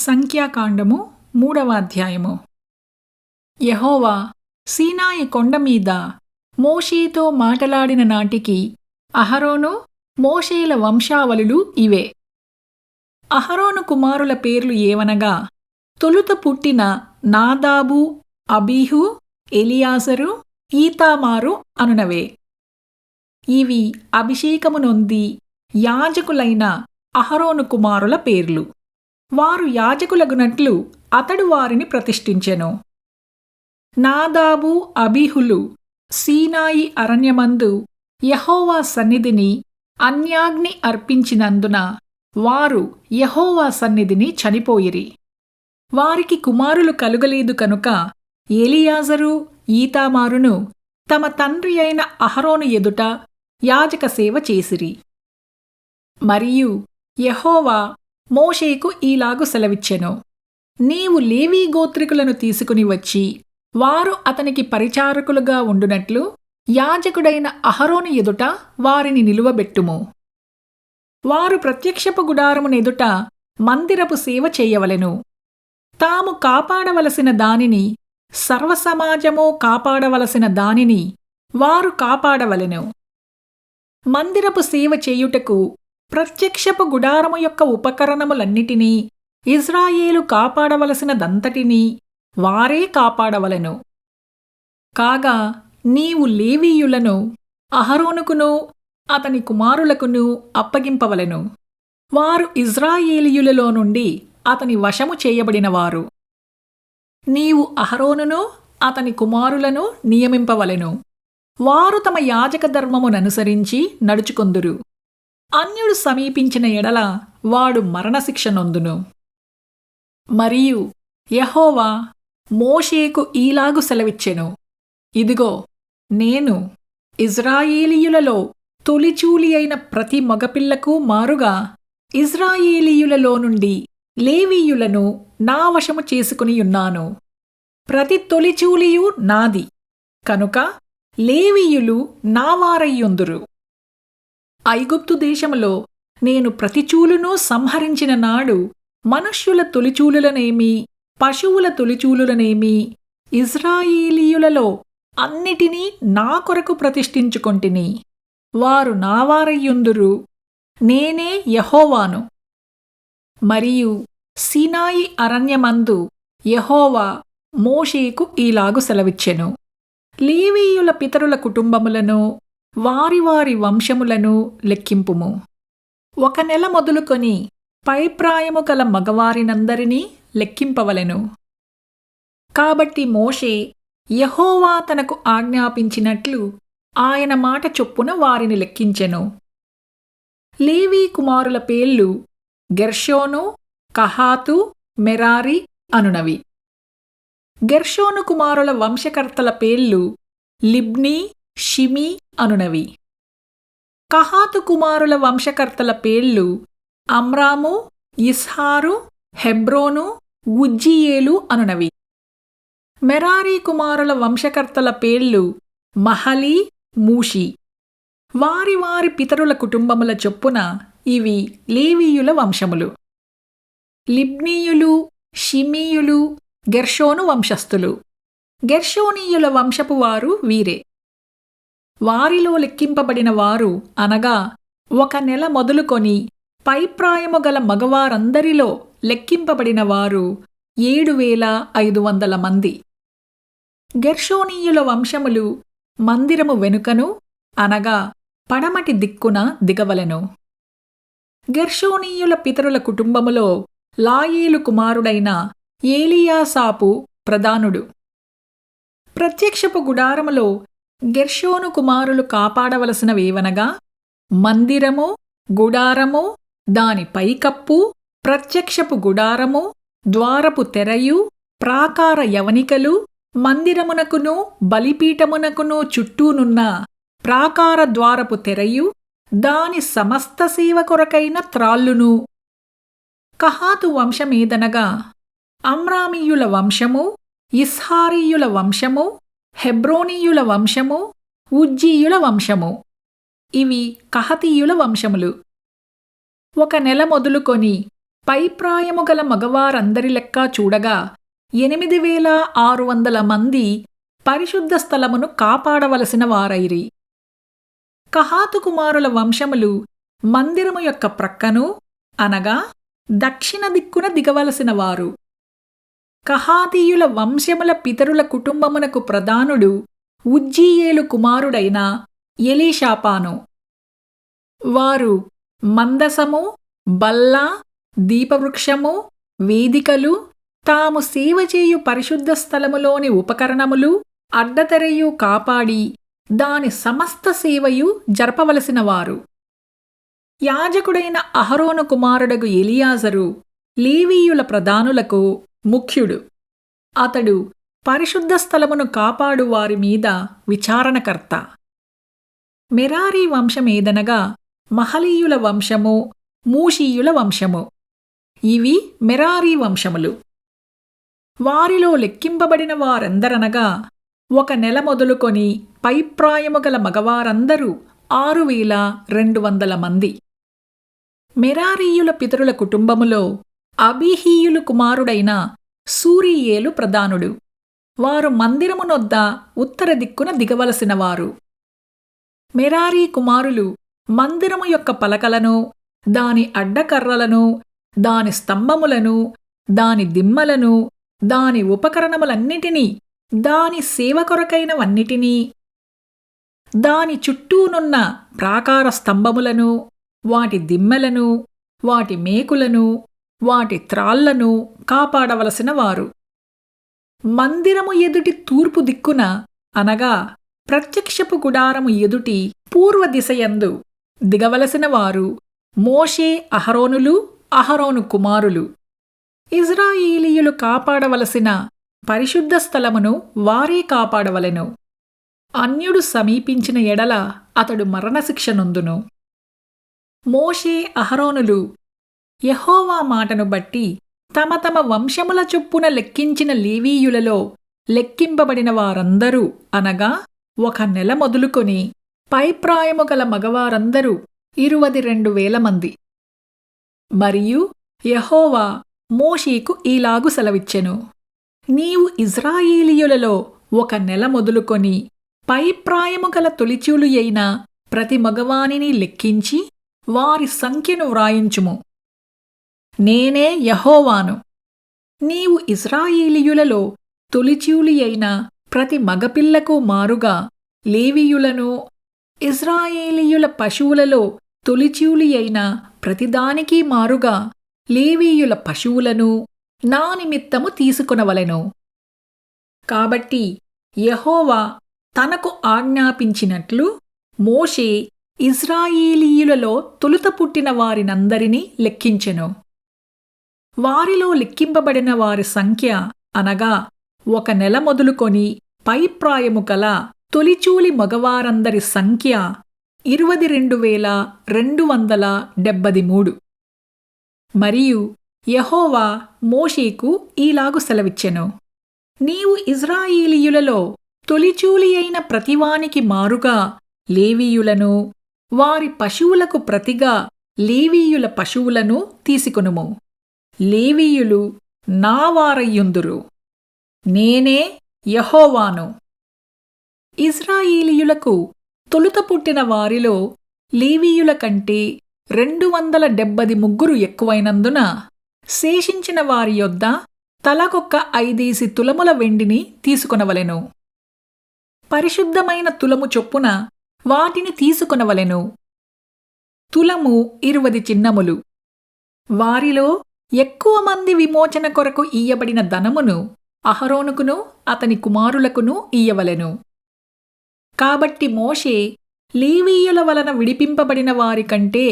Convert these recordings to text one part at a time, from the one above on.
సంఖ్యాకాండము 3వ అధ్యాయము. యెహోవా సీనాయి కొండమీద మోషేతో మాటలాడిన నాటికి అహరోను, మోషేల వంశావళులు ఇవే. అహరోను కుమారుల పేర్లు ఏవనగా, తొలుత పుట్టిన నాదాబు, అబీహు, ఎలియాజరు, ఈతామారు అనునవే. ఇవి అభిషేకము నొంది యాజకులైన అహరోను కుమారుల పేర్లు. వారు యాజకులగునట్లు అతడు వారిని ప్రతిష్ఠించెను. నాదాబు, అబీహులు సీనాయి అరణ్యమందు యెహోవా సన్నిధిని అన్యాగ్ని అర్పించినందున వారు యెహోవా సన్నిధిని చనిపోయిరి. వారికి కుమారులు కలుగలేదు కనుక ఎలియాజరు, ఈతామారును తమ తండ్రి అయిన అహరోను ఎదుట యాజక సేవ చేసిరి. మరియు యెహోవా మోషేకు ఈలాగు సెలవిచ్చెను: నీవు లేవీ గోత్రికులను తీసుకుని వచ్చి వారు అతనికి పరిచారకులుగా ఉండునట్లు యాజకుడైన అహరోను ఎదుట వారిని నిలువబెట్టుము. వారు ప్రత్యక్షపు గుడారమునెదుట మందిరపు సేవ చేయవలెను. తాము కాపాడవలసిన దానిని, సర్వసమాజము కాపాడవలసిన దానిని వారు కాపాడవలెను. మందిరపు సేవ చేయుటకు ప్రత్యక్షపు గుడారము యొక్క ఉపకరణములన్నిటినీ, ఇజ్రాయేలు కాపాడవలసినదంతటినీ వారే కాపాడవలెను. కాగా నీవు లేవీయులను అహరోనుకును అతని కుమారులకును అప్పగింపవలెను. వారు ఇజ్రాయేలీయులలో నుండి అతని వశము చేయబడినవారు. నీవు అహరోనును అతని కుమారులను నియమింపవలెను. వారు తమ యాజక ధర్మముననుసరించి నడుచుకొందురు. అన్యుడు సమీపించిన ఎడల వాడు మరణశిక్ష నొందును. మరియు యెహోవా మోషేకు ఈలాగు సెలవిచ్చెను: ఇదిగో, నేను ఇజ్రాయేలీయులలో తొలిచూలి అయిన ప్రతి మగపిల్లకు మారుగా ఇజ్రాయేలీయులలో నుండి లేవీయులను నా వశము చేసుకునియున్నాను. ప్రతి తొలిచూలియు నాది కనుక లేవీయులు నావారయ్యుందురు. ఐగుప్తు దేశములో నేను ప్రతిచూలును సంహరించిన నాడు మనుష్యుల తొలిచూలులనేమి, పశువుల తొలిచూలులనేమి ఇజ్రాయేలీయులలో అన్నిటినీ నా కొరకు ప్రతిష్ఠించుకొంటిని. వారు నావారయ్యుందురు. నేనే యెహోవాను. మరియు సీనాయి అరణ్యమందు యెహోవా మోషేకు ఈలాగు సెలవిచ్చెను: లేవీయుల పితరుల కుటుంబములను, వారి వారి వంశములను లెక్కింపుము. 1 నెల మొదలుకొని పైప్రాయము గల మగవారినందరినీ లెక్కింపవలెను. కాబట్టి మోషే యెహోవా తనకు ఆజ్ఞాపించినట్లు ఆయన మాట చొప్పున వారిని లెక్కించెను. లేవీ కుమారుల పేర్లు గెర్షోను, కహాతు, మెరారి అనునవి. గెర్షోను కుమారుల వంశకర్తల పేర్లు లిబ్నీ, షిమీ అనునవి. కహాతు కుమారుల వంశకర్తల పేర్లు అమ్రాము, ఇస్హారు, హెబ్రోను, ఉజ్జీయేలు అనునవి. మెరారి కుమారుల వంశకర్తల పేర్లు మహలి, మూషి. వారి వారి పితరుల కుటుంబముల చొప్పున ఇవి లేవీయుల వంశములు. లిబ్నీయులు, షిమీయులు గెర్షోను వంశస్థులు. గెర్షోనీయుల వంశపు వారు వీరే. వారిలో లెక్కింపబడిన వారు అనగా 1 నెల మొదలుకొని పైప్రాయము గల మగవారందరిలో లెక్కింపబడిన వారు 7,500 మంది. గెర్షోనీయుల వంశములు మందిరము వెనుకను అనగా పడమటి దిక్కున దిగవలెను. గెర్షోనీయుల పితరుల కుటుంబములో లాయేలు కుమారుడైన ఏలీయాసాపు ప్రధానుడు. ప్రత్యక్షపు గుడారములో గెర్షోను కుమారులు కాపాడవలసినవేవనగా, మందిరము, గుడారము, దాని పైకప్పు, ప్రత్యక్షపు గుడారము, ద్వారపు తెరయు, ప్రాకార యవనికలు, మందిరమునకును బలిపీఠమునకును చుట్టూనున్న ప్రాకార ద్వారపు తెరయు, దాని సమస్త సేవ కొరకైన త్రాళ్ళును. కహాతు వంశమేదనగా అమ్రామీయుల వంశము, ఇస్హారీయుల వంశము, హెబ్రోనీయుల వంశము, ఉజ్జీయుల వంశము. ఇవి కహతీయుల వంశములు. 1 నెల మొదలుకొని పైప్రాయము గల మగవారందరి లెక్క చూడగా 8600 మంది పరిశుద్ధ స్థలమును కాపాడవలసిన వారైరి. కహాతు కుమారుల వంశములు మందిరము యొక్క ప్రక్కను అనగా దక్షిణ దిక్కున దిగవలసిన వారు. కహాతీయుల వంశముల పితరుల కుటుంబమునకు ప్రధానుడు ఉజ్జీయేలు కుమారుడైన ఎలీషాపాను. వారు మందసము, బల్ల, దీపవృక్షము, వేదికలు, తాము సేవచేయు పరిశుద్ధ స్థలములోని ఉపకరణములు, అడ్డతెరయు కాపాడి దాని సమస్త సేవయు జరపవలసినవారు. యాజకుడైన అహరోను కుమారుడగు ఎలియాజరు లేవీయుల ప్రధానులకు ముఖ్యుడు. అతడు పరిశుద్ధ స్థలమును కాపాడు వారి మీద విచారణకర్త. మెరారీ వంశమేదనగా మహలీయుల వంశము, మూషీయుల వంశము. ఇవి మెరారీ వంశములు. వారిలో లెక్కింపబడిన వారెందరనగా 1 నెల మొదలుకొని పైప్రాయము గల మగవారందరూ 6200 మంది. మెరారీయుల పితరుల కుటుంబములో అబీహీయులు కుమారుడైన సూరీయేలు ప్రధానుడు. వారు మందిరమునొద్ద ఉత్తర దిక్కున దిగవలసినవారు. మెరారీ కుమారులు మందిరము యొక్క పలకలను, దాని అడ్డకర్రలను, దాని స్తంభములను, దాని దిమ్మలను, దాని ఉపకరణములన్నిటినీ, దాని సేవ కొరకైనవన్నిటినీ, దాని చుట్టూనున్న ప్రాకార స్తంభములను, వాటి దిమ్మెలను, వాటి మేకులను, వాటి త్రాళ్లను కాపాడవలసిన వారు. మందిరము ఎదుటి తూర్పు దిక్కున అనగా ప్రత్యక్షపు గుడారము ఎదుటి పూర్వ దిశయందు దిగవలసిన వారు మోషే, అహరోనులు, అహరోను కుమారులు. ఇజ్రాయేలీయులు కాపాడవలసిన పరిశుద్ధ స్థలమును వారే కాపాడవలెను. అన్యుడు సమీపించిన ఎడల అతడు మరణశిక్ష నొందును. మోషే, అహరోనులు యెహోవా మాటను బట్టి తమ తమ వంశముల చొప్పున లెక్కించిన లేవీయులలో లెక్కింపబడిన వారందరూ అనగా 1 నెల మొదలుకొని పైప్రాయము గల మగవారందరూ 22,000 మంది. మరియు యెహోవా మోషేకు ఈలాగు సెలవిచ్చెను: నీవు ఇజ్రాయేలీయులలో 1 నెల మొదలుకొని పైప్రాయము గల తొలిచూలు అయిన ప్రతి మగవానిని లెక్కించి వారి సంఖ్యను వ్రాయించుము. నేనే యెహోవాను. నీవు ఇజ్రాయేలీయులలో తొలిచూలి అయిన ప్రతి మగపిల్లకు మారుగా లేవీయులను, ఇజ్రాయేలీయుల పశువులలో తొలిచూలి అయిన ప్రతిదానికి మారుగా లేవీయుల పశువులను నా నిమిత్తము తీసుకొనవలెను. కాబట్టి యెహోవా తనకు ఆజ్ఞాపించినట్లు మోషే ఇజ్రాయేలీయులలో తొలుత పుట్టిన వారినందరినీ లెక్కించెను. వారిలో లెక్కింపబడిన వారి సంఖ్య అనగా 1 నెల మొదలుకొని పైప్రాయము కల తొలిచూలి మగవారందరి సంఖ్య 22,273. మరియు యెహోవా మోషేకు ఈలాగు సెలవిచ్చెను: నీవు ఇజ్రాయేలీయులలో తొలిచూలి అయిన ప్రతివానికి మారుగా లేవీయులను, వారి పశువులకు ప్రతిగా లేవీయుల పశువులను తీసుకొనుము. లేవీయులు నా వారయ్యుందురు. నేనే యెహోవాను. ఇజ్రాయేలీయులకు తొలుత పుట్టిన వారిలో లేవీయుల కంటే 273 ఎక్కువైనందున శేషించిన వారి యొద్ద తలకొక్క 5 తులముల వెండిని తీసుకొనవలెను. పరిశుద్ధమైన తులము చొప్పున వాటిని తీసుకొనవలెను. తులము 20 చిన్నములు. వారిలో ఎక్కువ మంది విమోచన కొరకు ఇయ్యబడిన ధనమును అహరోనుకును అతని కుమారులకును ఇయ్యవలెను. కాబట్టి మోషే లేవీయుల వలన విడిపింపబడిన వారి కంటే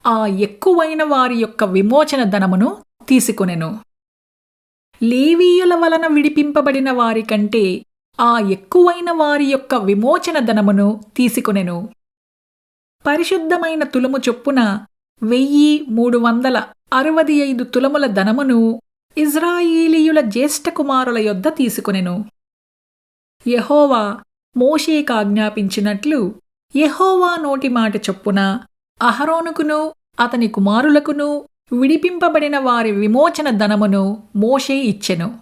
ఆ ఎక్కువైన వారి యొక్క విమోచన ధనమును తీసుకొనెను. లేవీయుల వలన విడిపింపబడిన వారి కంటే ఆ ఎక్కువైన వారి యొక్క విమోచన ధనమును తీసుకొనెను. పరిశుద్ధమైన తులము చొప్పున 1,365 తులముల ధనమును ఇజ్రాయేలీయుల జ్యేష్ఠ కుమారుల యొద్ద తీసుకొనెను. యెహోవా మోషేకాజ్ఞాపించినట్లు యెహోవా నోటి మాట చొప్పున అహరోనుకును అతని కుమారులకును విడిపింపబడిన వారి విమోచన ధనమును మోషే ఇచ్చెను.